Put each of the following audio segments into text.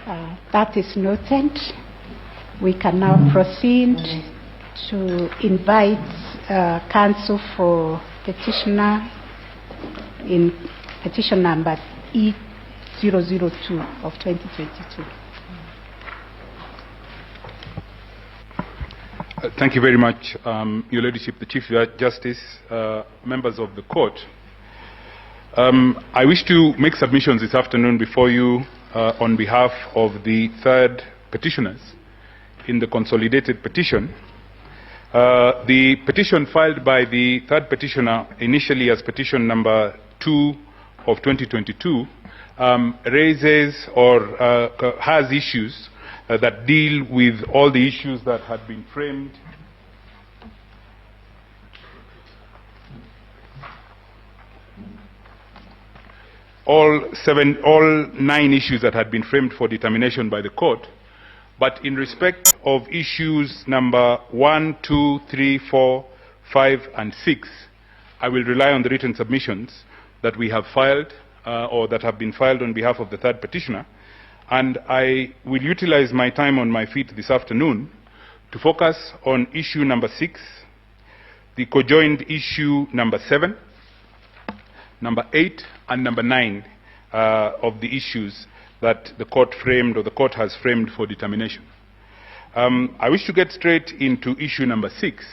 That is noted. We can now proceed to invite counsel for petitioner in petition number E002 of 2022. Thank you very much, Your Ladyship, the Chief Justice, members of the court. I wish to make submissions this afternoon before you on behalf of the third petitioners in the consolidated petition. The petition filed by the third petitioner, initially as petition number 2 of 2022, raises or has issues that deal with all the issues that had been framed all 9 issues that had been framed for determination by the court. But in respect of issues number 1, 2, 3, 4, 5, and 6, I will rely on the written submissions that we have filed or that have been filed on behalf of the third petitioner. And I will utilize my time on my feet this afternoon to focus on issue number 6, the cojoined issue number 7, number 8, and number 9 of the issues that the court framed or the court has framed for determination. I wish to get straight into issue number 6.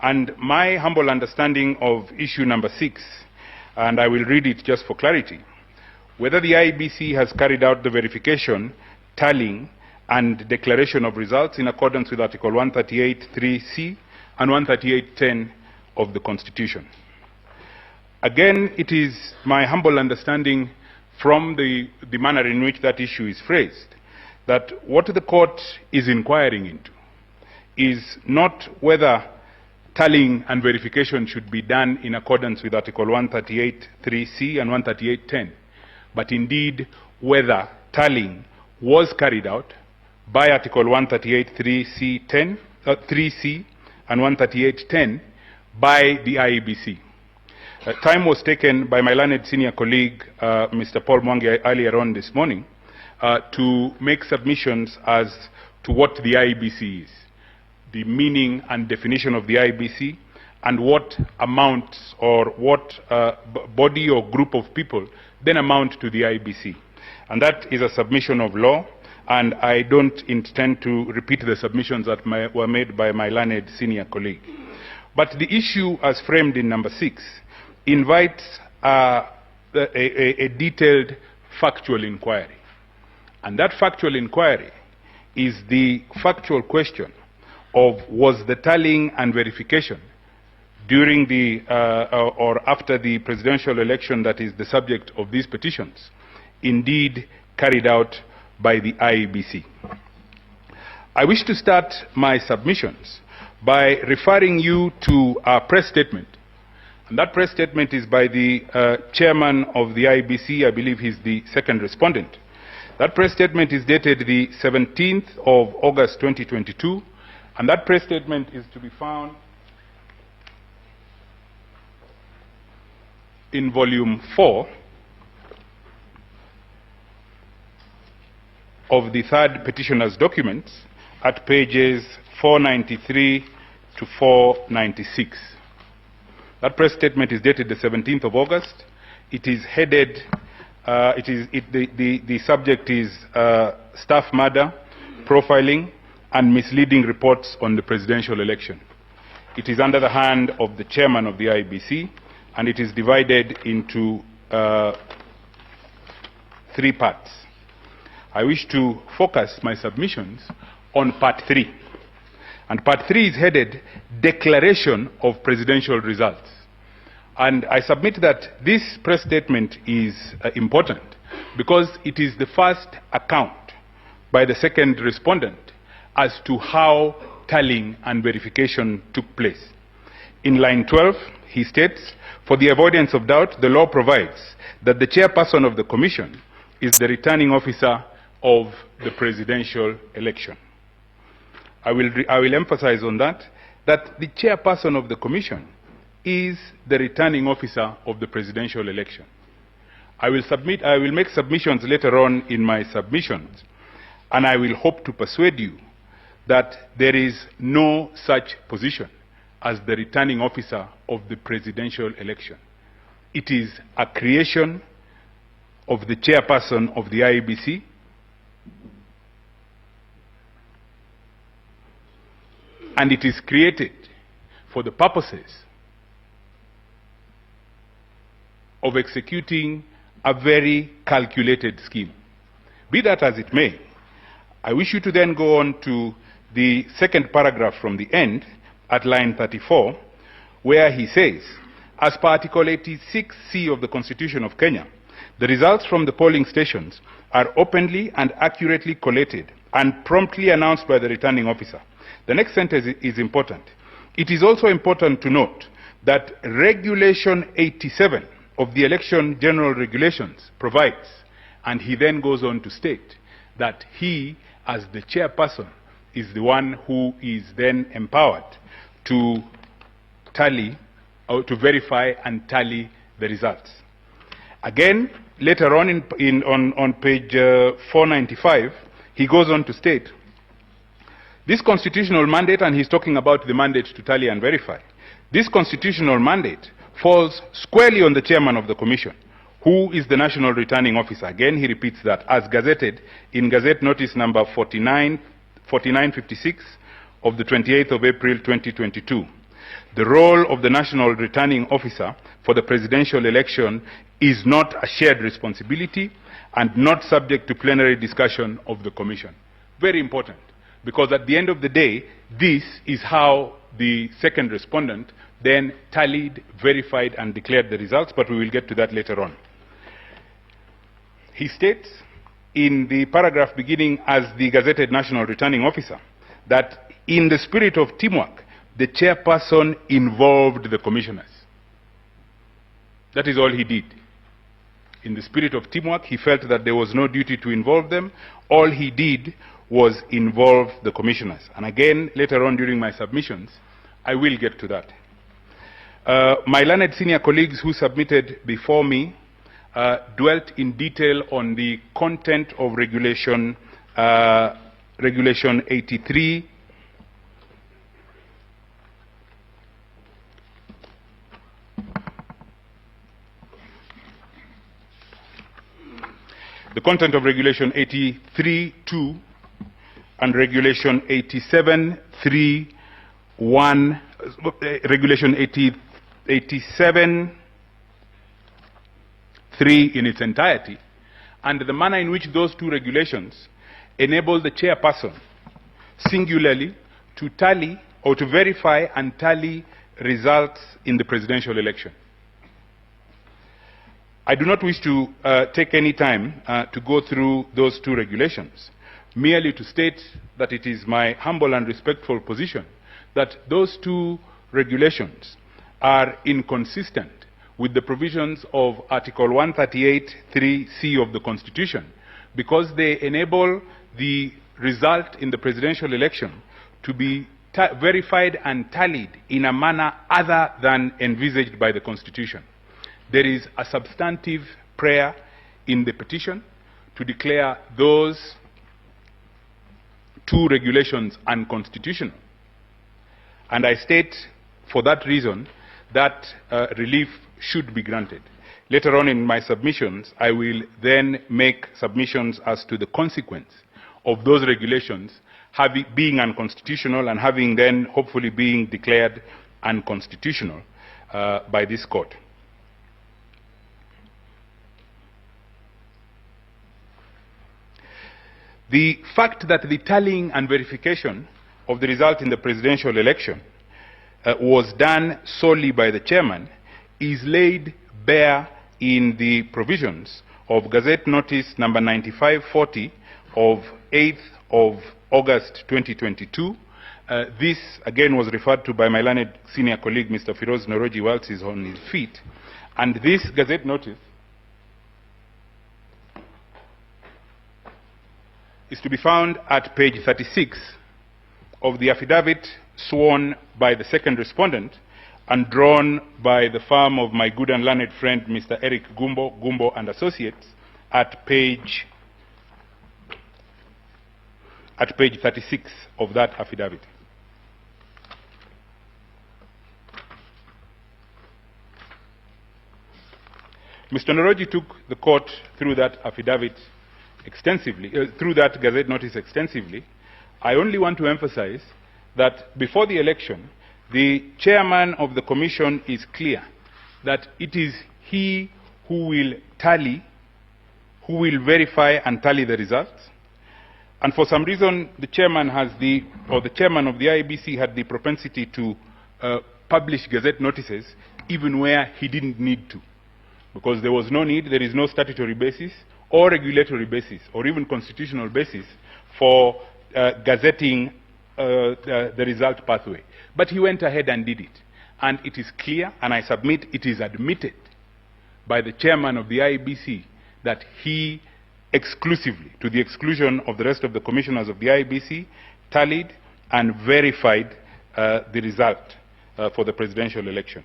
And my humble understanding of issue number 6, and I will read it just for clarity, whether the IEBC has carried out the verification, tallying, and declaration of results in accordance with Article 138(3)(c) and 138(10) of the Constitution. Again, it is my humble understanding from the manner in which that issue is phrased that what the court is inquiring into is not whether tallying and verification should be done in accordance with Article 138(3)(c) and 138(10), but indeed whether tallying was carried out by Article 138(3)(c) and 138(10) by the IEBC. Time was taken by my learned senior colleague, Mr. Paul Mwangi, earlier on this morning, to make submissions as to what the IEBC is, the meaning and definition of the IEBC, and what amounts or what body or group of people then amount to the IEBC. And that is a submission of law, and I don't intend to repeat the submissions that were made by my learned senior colleague. But the issue as framed in number 6 invites a detailed factual inquiry. And that factual inquiry is the factual question of was the tallying and verification during the or after the presidential election that is the subject of these petitions indeed carried out by the IEBC. I wish to start my submissions by referring you to a press statement. And that press statement is by the chairman of the IEBC. I believe he's the second respondent. That press statement is dated the 17th of August 2022, and that press statement is to be found in volume 4 of the third petitioner's documents at pages 493 to 496. That press statement is dated the 17th of August. It is headed, the subject is staff murder, profiling, and misleading reports on the presidential election. It is under the hand of the chairman of the IEBC, and it is divided into 3 parts. I wish to focus my submissions on part 3. And part 3 is headed Declaration of Presidential Results. And I submit that this press statement is important because it is the first account by the second respondent as to how tallying and verification took place. In line 12, he states, for the avoidance of doubt, the law provides that the chairperson of the commission is the returning officer of the presidential election. I will emphasize on that the chairperson of the commission is the returning officer of the presidential election. I will make submissions later on in my submissions, and I will hope to persuade you that there is no such position as the returning officer of the presidential election. It is a creation of the chairperson of the IEBC, and it is created for the purposes of executing a very calculated scheme. Be that as it may, I wish you to then go on to the second paragraph from the end at line 34, where he says, as per Article 86C of the Constitution of Kenya, the results from the polling stations are openly and accurately collated and promptly announced by the returning officer. The next sentence is important. It is also important to note that Regulation 87 of the Election General Regulations provides, and he then goes on to state, that he, as the chairperson, is the one who is then empowered to tally, or to verify and tally the results. Again, later on on page 495, he goes on to state, this constitutional mandate, and he's talking about the mandate to tally and verify, this constitutional mandate falls squarely on the chairman of the commission, who is the national returning officer. Again, he repeats that, as gazetted in Gazette Notice number 4956 of the 28th of April 2022. The role of the national returning officer for the presidential election is not a shared responsibility and not subject to plenary discussion of the commission. Very important, because at the end of the day, this is how the second respondent then tallied, verified, and declared the results, but we will get to that later on. He states in the paragraph beginning as the gazetted national returning officer that in the spirit of teamwork, the chairperson involved the commissioners. That is all he did. In the spirit of teamwork, he felt that there was no duty to involve them. All he did was involve the commissioners. And again, later on during my submissions, I will get to that. My learned senior colleagues who submitted before me dwelt in detail on the content of Regulation 83. The content of Regulation 83.2 and Regulation 87.3.1, Regulation 87.3 in its entirety, and the manner in which those two regulations enable the chairperson singularly to tally or to verify and tally results in the presidential election. I do not wish to take any time to go through those two regulations, merely to state that it is my humble and respectful position that those two regulations are inconsistent with the provisions of Article 138(3)(c) of the Constitution, because they enable the result in the presidential election to be verified and tallied in a manner other than envisaged by the Constitution. There is a substantive prayer in the petition to declare those two regulations unconstitutional. And I state for that reason that relief should be granted. Later on in my submissions, I will then make submissions as to the consequence of those regulations being unconstitutional and having then hopefully being declared unconstitutional by this court. The fact that the tallying and verification of the result in the presidential election was done solely by the chairman is laid bare in the provisions of Gazette Notice number 9540 of 8th of August 2022. This again was referred to by my learned senior colleague Mr. Firoz Noroji whilst he's on his feet. And this Gazette Notice is to be found at page 36 of the affidavit sworn by the second respondent and drawn by the firm of my good and learned friend, Mr. Eric Gumbo and Associates, at page 36 of that affidavit. Mr. Noroji took the court through that affidavit extensively, through that Gazette notice extensively. I only want to emphasize that before the election, the chairman of the commission is clear that it is he who will tally, who will verify and tally the results. And for some reason, the chairman has the chairman of the IEBC had the propensity to publish Gazette notices even where he didn't need to, because there was no need, there is no statutory basis or regulatory basis or even constitutional basis for gazetting the result pathway. But he went ahead and did it. And it is clear, and I submit it is admitted by the chairman of the IEBC that he exclusively, to the exclusion of the rest of the commissioners of the IEBC, tallied and verified the result for the presidential election.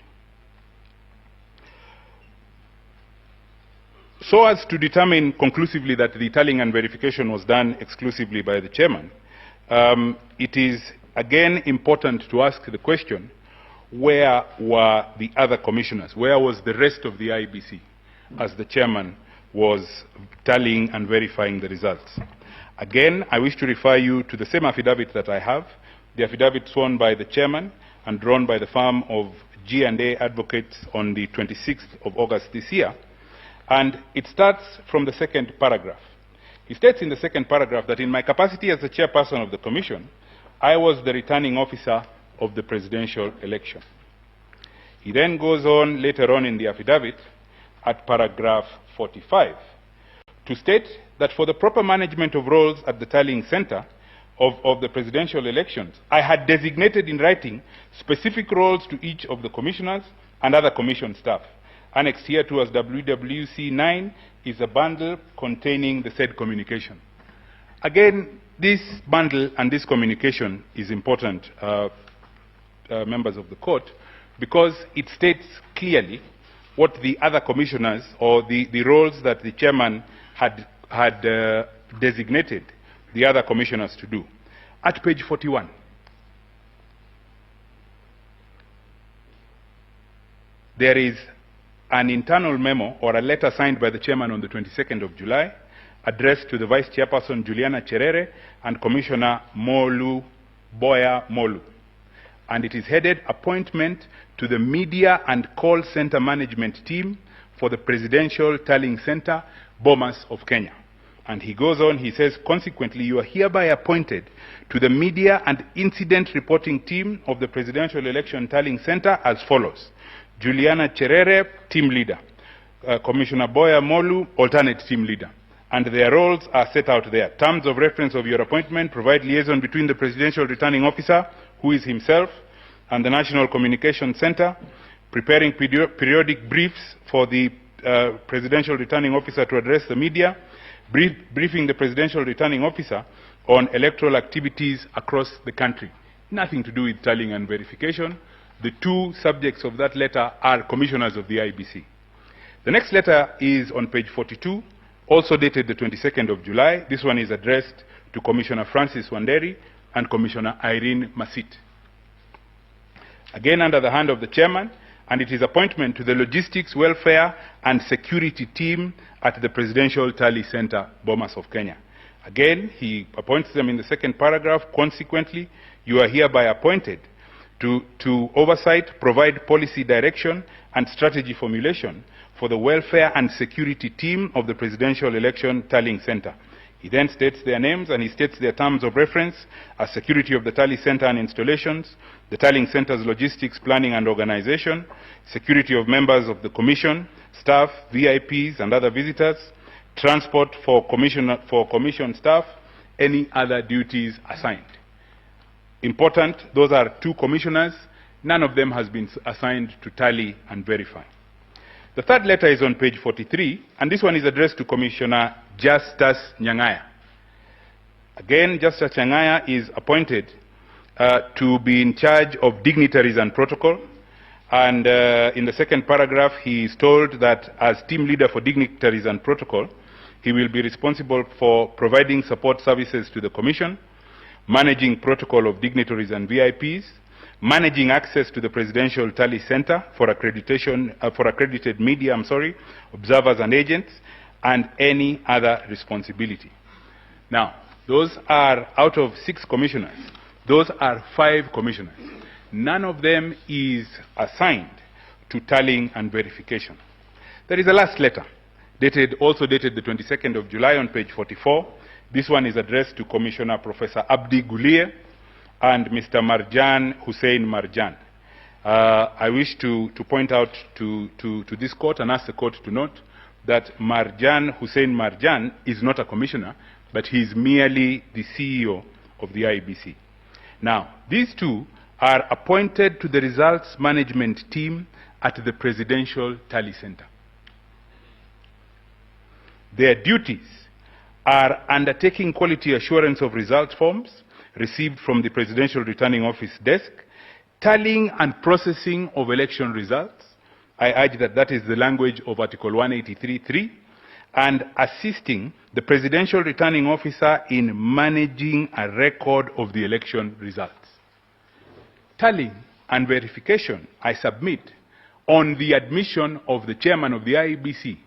So as to determine conclusively that the tallying and verification was done exclusively by the chairman, it is again important to ask the question, where were the other commissioners? Where was the rest of the IEBC as the chairman was tallying and verifying the results? Again, I wish to refer you to the same affidavit that I have, the affidavit sworn by the chairman and drawn by the firm of G&A Advocates on the 26th of August this year. And it starts from the second paragraph. He states in the second paragraph that in my capacity as the chairperson of the commission, I was the returning officer of the presidential election. He then goes on later on in the affidavit at paragraph 45 to state that for the proper management of roles at the tallying center of the presidential elections, I had designated in writing specific roles to each of the commissioners and other commission staff. Annexed here to as WWC 9 is a bundle containing the said communication. Again, this bundle and this communication is important, members of the court, because it states clearly what the other commissioners or the roles that the chairman had designated the other commissioners to do. At page 41, there is an internal memo or a letter signed by the chairman on the 22nd of July, addressed to the Vice Chairperson Juliana Cherere and Commissioner Boya Molu. And it is headed Appointment to the Media and Call Center Management Team for the Presidential Tallying Center, Bomas of Kenya. And he goes on, he says, consequently, you are hereby appointed to the Media and Incident Reporting Team of the Presidential Election Tallying Center as follows. Juliana Cherere, Team Leader. Commissioner Boya Molu, Alternate Team Leader. And their roles are set out there. Terms of reference of your appointment provide liaison between the Presidential Returning Officer, who is himself, and the National Communication Center, preparing periodic briefs for the Presidential Returning Officer to address the media, briefing the Presidential Returning Officer on electoral activities across the country. Nothing to do with tallying and verification. The two subjects of that letter are commissioners of the IEBC. The next letter is on page 42, also dated the 22nd of July. This one is addressed to Commissioner Francis Wanderi and Commissioner Irene Masit. Again, under the hand of the chairman, and it is appointment to the Logistics, Welfare and Security Team at the Presidential Tally Center, Bomas of Kenya. Again, he appoints them in the second paragraph. Consequently, you are hereby appointed to oversight, provide policy direction and strategy formulation for the Welfare and Security Team of the Presidential Election Tallying Center. He then states their names and he states their terms of reference as security of the Tally Center and installations, the Tallying Center's logistics, planning and organization, security of members of the commission, staff, VIPs and other visitors, transport for commission staff, any other duties assigned. Important, those are two commissioners. None of them has been assigned to tally and verify. The third letter is on page 43, and this one is addressed to Commissioner Justus Nyang'aya. Again, Justus Nyang'aya is appointed to be in charge of dignitaries and protocol, And in the second paragraph, he is told that as team leader for dignitaries and protocol, he will be responsible for providing support services to the Commission, managing protocol of dignitaries and VIPs, managing access to the Presidential Tally Center for accreditation, for accredited media, observers and agents, and any other responsibility. Now, those are out of 6 commissioners. Those are 5 commissioners. None of them is assigned to tallying and verification. There is a last letter, also dated the 22nd of July on page 44. This one is addressed to Commissioner Professor Abdi Guliye and Mr. Marjan Hussein Marjan. I wish to point out to this court and ask the court to note that Marjan Hussein Marjan is not a commissioner, but he is merely the CEO of the IEBC. Now, these two are appointed to the results management team at the Presidential Tally Center. Their duties are undertaking quality assurance of results forms received from the Presidential Returning Office desk, tallying and processing of election results. I urge that that is the language of Article 183.3, and assisting the Presidential Returning Officer in managing a record of the election results. Tallying and verification, I submit, on the admission of the chairman of the IEBC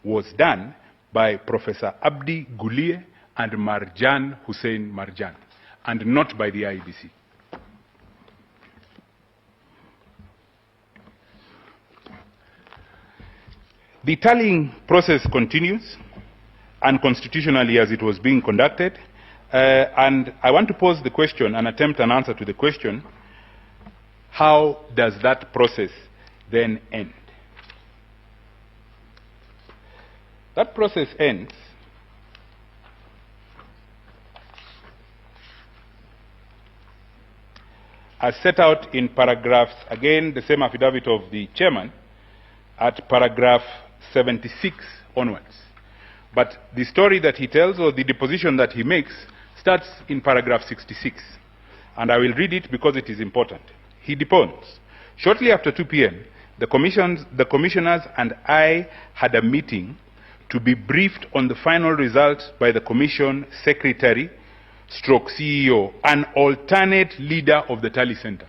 was done by Professor Abdi Guliye and Marjan Hussein Marjan, and not by the IEBC. The tallying process continues, unconstitutionally as it was being conducted, and I want to pose the question and attempt an answer to the question, how does that process then end? That process ends as set out in paragraphs, again, the same affidavit of the chairman, at paragraph 76 onwards. But the story that he tells, or the deposition that he makes, starts in paragraph 66. And I will read it because it is important. He deposed, shortly after 2 p.m., the commissioners and I had a meeting to be briefed on the final results by the commission secretary, stroke CEO, an alternate leader of the Tally Center.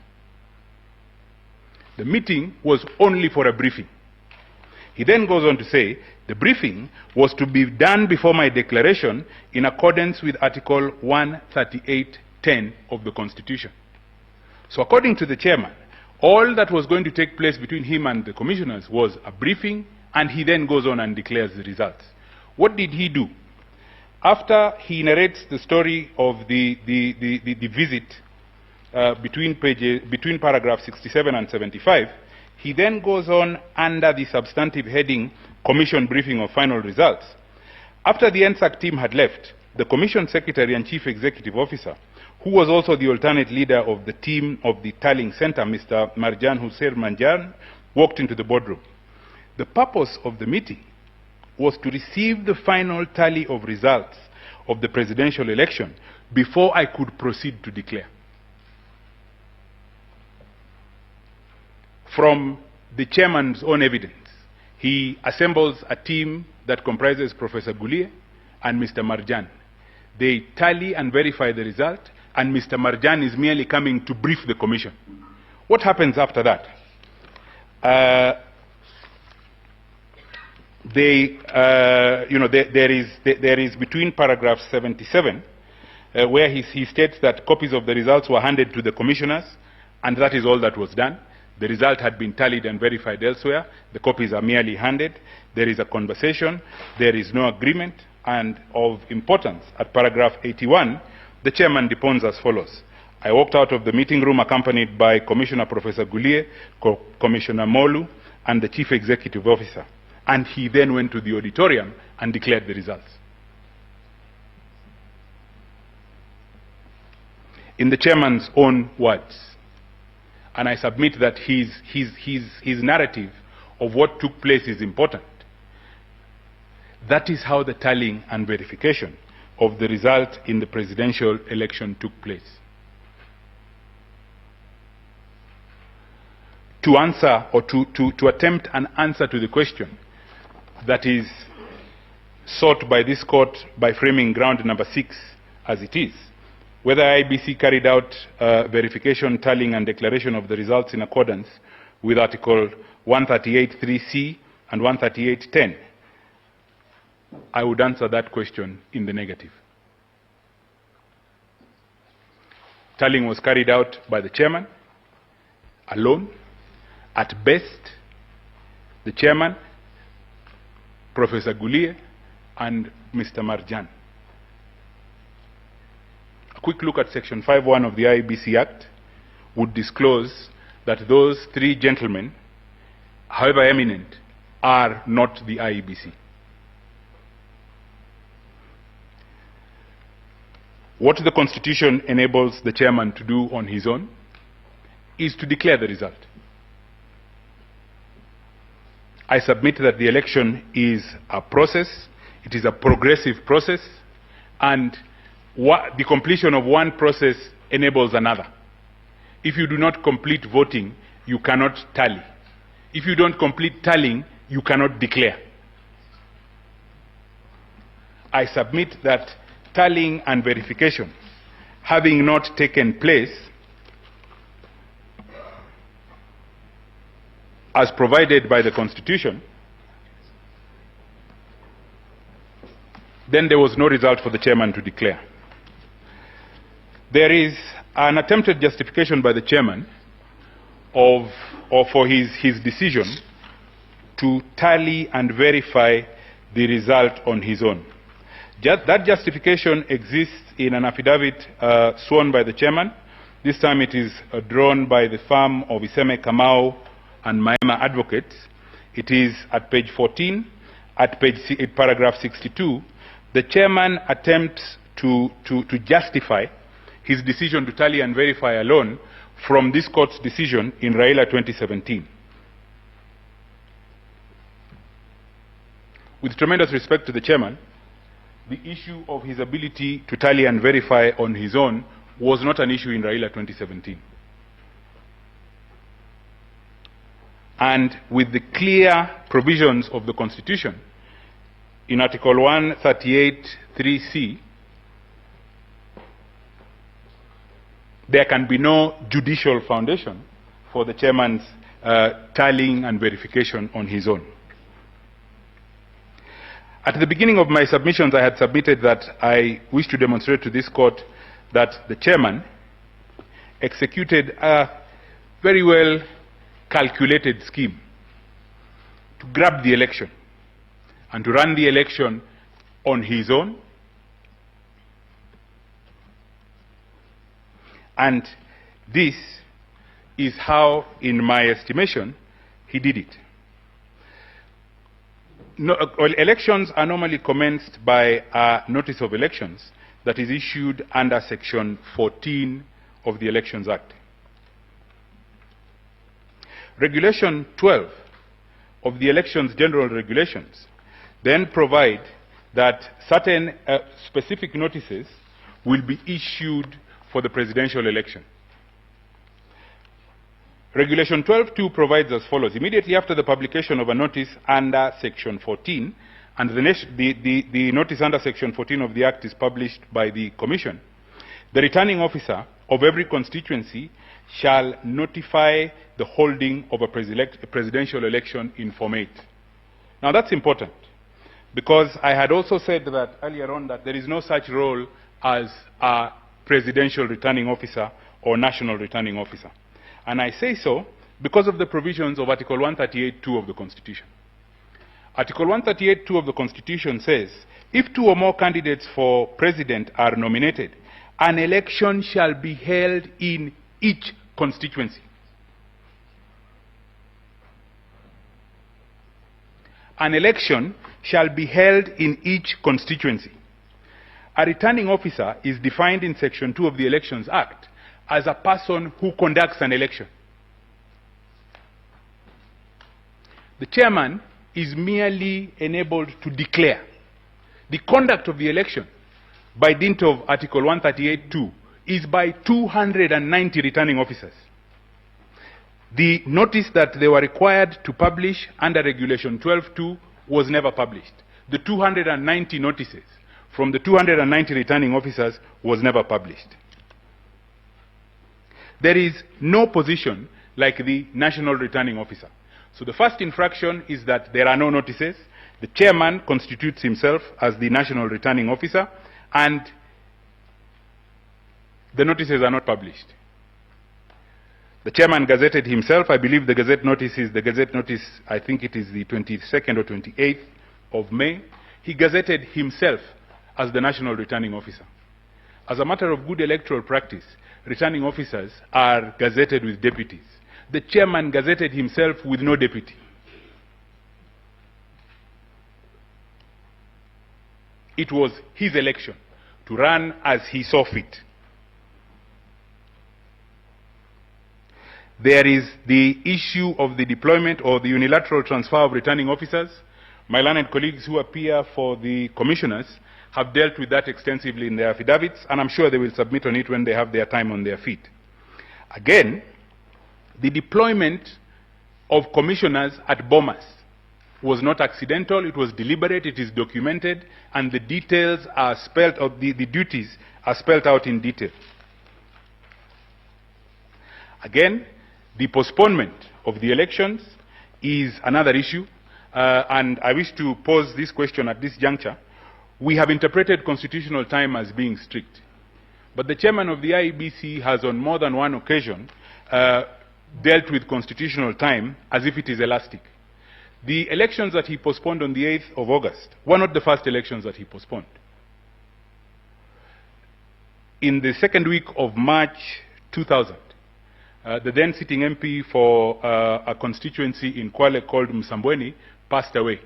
The meeting was only for a briefing. He then goes on to say, the briefing was to be done before my declaration in accordance with Article 138(10) of the Constitution. So according to the chairman, all that was going to take place between him and the commissioners was a briefing, and he then goes on and declares the results. What did he do? After he narrates the story of the visit between paragraph 67 and 75, he then goes on under the substantive heading, Commission Briefing of Final Results. After the NSAC team had left, the Commission Secretary and Chief Executive Officer, who was also the alternate leader of the team of the Tallying Center, Mr. Marjan Hussein Marjan, walked into the boardroom. The purpose of the meeting was to receive the final tally of results of the presidential election before I could proceed to declare. From the chairman's own evidence, he assembles a team that comprises Professor Guliye and Mr. Marjan. They tally and verify the result, and Mr. Marjan is merely coming to brief the commission. What happens after that? There is between paragraph 77, where he states that copies of the results were handed to the commissioners, and that is all that was done. The result had been tallied and verified elsewhere. The copies are merely handed. There is a conversation. There is no agreement. And of importance, at paragraph 81, the chairman deposed as follows. I walked out of the meeting room accompanied by Commissioner Professor Guliye, Commissioner Molu, and the Chief Executive Officer. And he then went to the auditorium and declared the results. In the chairman's own words. And I submit that his narrative of what took place is important. That is how the tallying and verification of the result in the presidential election took place. to answer or to attempt an answer to the question that is sought by this court by framing ground number 6 as it is, whether IEBC carried out verification, tallying and declaration of the results in accordance with Article 138(3)(c) and 138(10). I would answer that question in the negative. Tallying was carried out by the chairman alone. At best, the chairman, Professor Gulie, and Mr. Marjan. A quick look at Section 5(1) of the IEBC Act would disclose that those 3 gentlemen, however eminent, are not the IEBC. What the Constitution enables the chairman to do on his own is to declare the result. I submit that the election is a process, it is a progressive process, and the completion of one process enables another. If you do not complete voting, you cannot tally. If you don't complete tallying, you cannot declare. I submit that tallying and verification, having not taken place as provided by the Constitution, then there was no result for the chairman to declare. There is an attempted justification by the chairman for his decision to tally and verify the result on his own. That justification exists in an affidavit sworn by the chairman. This time it is drawn by the firm of Iseme Kamau and Maema Advocates. It is at page 14, at paragraph 62. The chairman attempts to justify his decision to tally and verify alone from this court's decision in Raila 2017. With tremendous respect to the chairman, the issue of his ability to tally and verify on his own was not an issue in Raila 2017. And with the clear provisions of the Constitution, in Article 138(3)(c), there can be no judicial foundation for the chairman's tallying and verification on his own. At the beginning of my submissions, I had submitted that I wish to demonstrate to this court that the chairman executed a very well calculated scheme to grab the election and to run the election on his own. And this is how, in my estimation, he did it. Elections are normally commenced by a notice of elections that is issued under Section 14 of the Elections Act. Regulation 12 of the Elections General Regulations then provide that certain specific notices will be issued for the presidential election. Regulation 12(2) provides as follows: immediately after the publication of a notice under Section 14, and the notice under Section 14 of the Act is published by the Commission, the returning officer of every constituency shall notify the holding of a presidential election in Form 8. Now that's important, because I had also said that earlier on that there is no such role as a presidential returning officer or national returning officer. And I say so because of the provisions of Article 138(2) of the Constitution. Article 138(2) of the Constitution says, if 2 or more candidates for president are nominated, an election shall be held in each constituency. An election shall be held in each constituency. A returning officer is defined in Section 2 of the Elections Act as a person who conducts an election. The chairman is merely enabled to declare. The conduct of the election, by dint of Article 138(2), is by 290 returning officers. The notice that they were required to publish under Regulation 12.2 was never published. The 290 notices from the 290 returning officers was never published. There is no position like the national returning officer. So the first infraction is that there are no notices. The chairman constitutes himself as the national returning officer, and the notices are not published. The chairman gazetted himself. I believe the Gazette notice, I think it is the 22nd or 28th of May. He gazetted himself as the national returning officer. As a matter of good electoral practice, returning officers are gazetted with deputies. The chairman gazetted himself with no deputy. It was his election to run as he saw fit. There is the issue of the deployment or the unilateral transfer of returning officers. My learned colleagues who appear for the commissioners have dealt with that extensively in their affidavits, and I'm sure they will submit on it when they have their time on their feet. Again, the deployment of commissioners at Bomas was not accidental, it was deliberate, it is documented, and the details are spelled out, the duties are spelled out in detail. Again, the postponement of the elections is another issue, and I wish to pose this question at this juncture. We have interpreted constitutional time as being strict, but the chairman of the IEBC has on more than one occasion dealt with constitutional time as if it is elastic. The elections that he postponed on the 8th of August were not the first elections that he postponed. In the second week of March 2000, the then sitting MP for a constituency in Kwale called Msambweni passed away.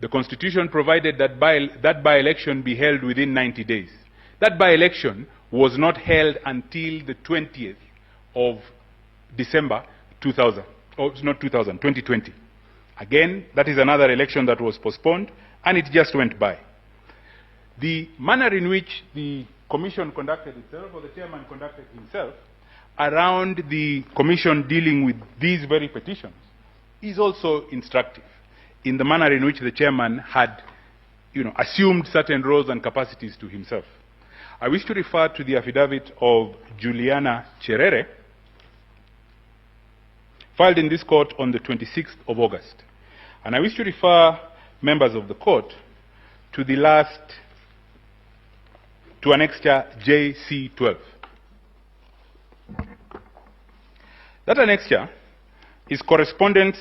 The Constitution provided that that by-election be held within 90 days. That by-election was not held until the 20th of December 2000, or not 2000, 2020. Again, that is another election that was postponed, and it just went by. The manner in which the commission conducted itself, or the chairman conducted himself, around the commission dealing with these very petitions is also instructive in the manner in which the chairman had, assumed certain roles and capacities to himself. I wish to refer to the affidavit of Juliana Cherere, filed in this court on the 26th of August. And I wish to refer members of the court to the to annexure JC12. That annexure is correspondence,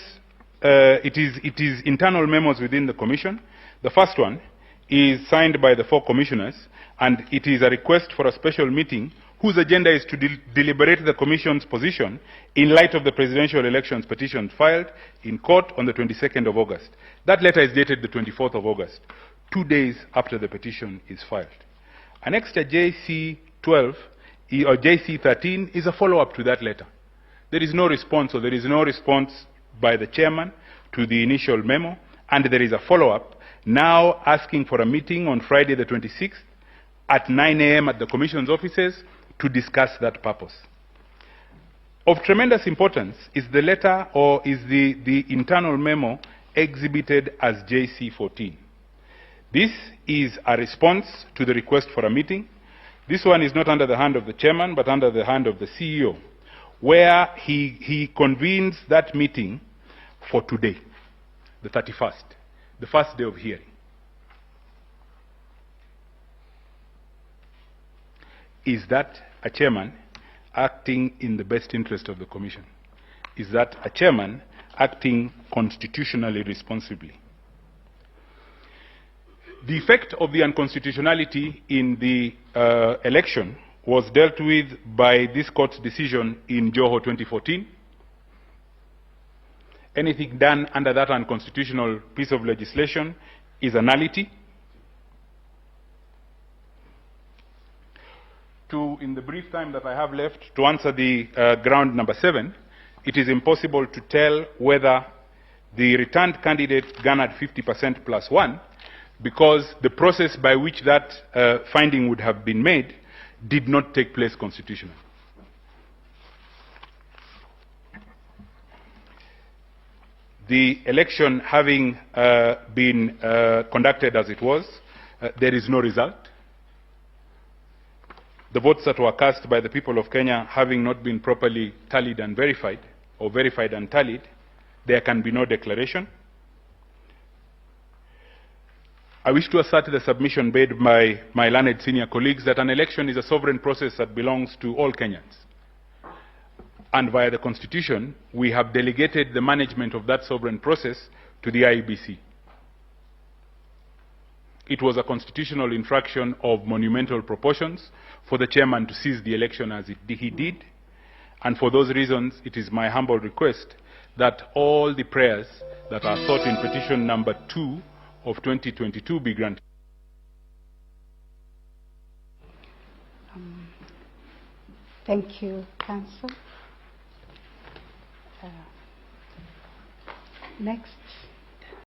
it is internal memos within the commission. The first one is signed by the 4 commissioners, and it is a request for a special meeting whose agenda is to deliberate the commission's position in light of the presidential elections petition filed in court on the 22nd of August. That letter is dated the 24th of August, 2 days after the petition is filed. Annexure JC12 or JC13 is a follow-up to that letter. There is no response, or there is no response by the chairman to the initial memo, and there is a follow-up now asking for a meeting on Friday the 26th at 9 a.m. at the commission's offices to discuss that purpose. Of tremendous importance is the letter, or is the internal memo exhibited as JC14. This is a response to the request for a meeting. This one is not under the hand of the chairman, but under the hand of the CEO, where he convenes that meeting for today, the 31st, the first day of hearing. Is that a chairman acting in the best interest of the commission? Is that a chairman acting constitutionally responsibly? The effect of the unconstitutionality in the election was dealt with by this court's decision in Joho 2014. Anything done under that unconstitutional piece of legislation is a nullity. In the brief time that I have left, to answer the ground number 7, it is impossible to tell whether the returned candidate garnered 50% plus 1, because the process by which that finding would have been made did not take place constitutionally. The election having been conducted as it was, there is no result. The votes that were cast by the people of Kenya having not been properly tallied and verified, or verified and tallied, there can be no declaration. I wish to assert the submission made by my learned senior colleagues that an election is a sovereign process that belongs to all Kenyans. And via the Constitution, we have delegated the management of that sovereign process to the IEBC. It was a constitutional infraction of monumental proportions for the chairman to seize the election as he did. And for those reasons, it is my humble request that all the prayers that are sought in petition number 2 of 2022 be granted. Thank you, Council. Next.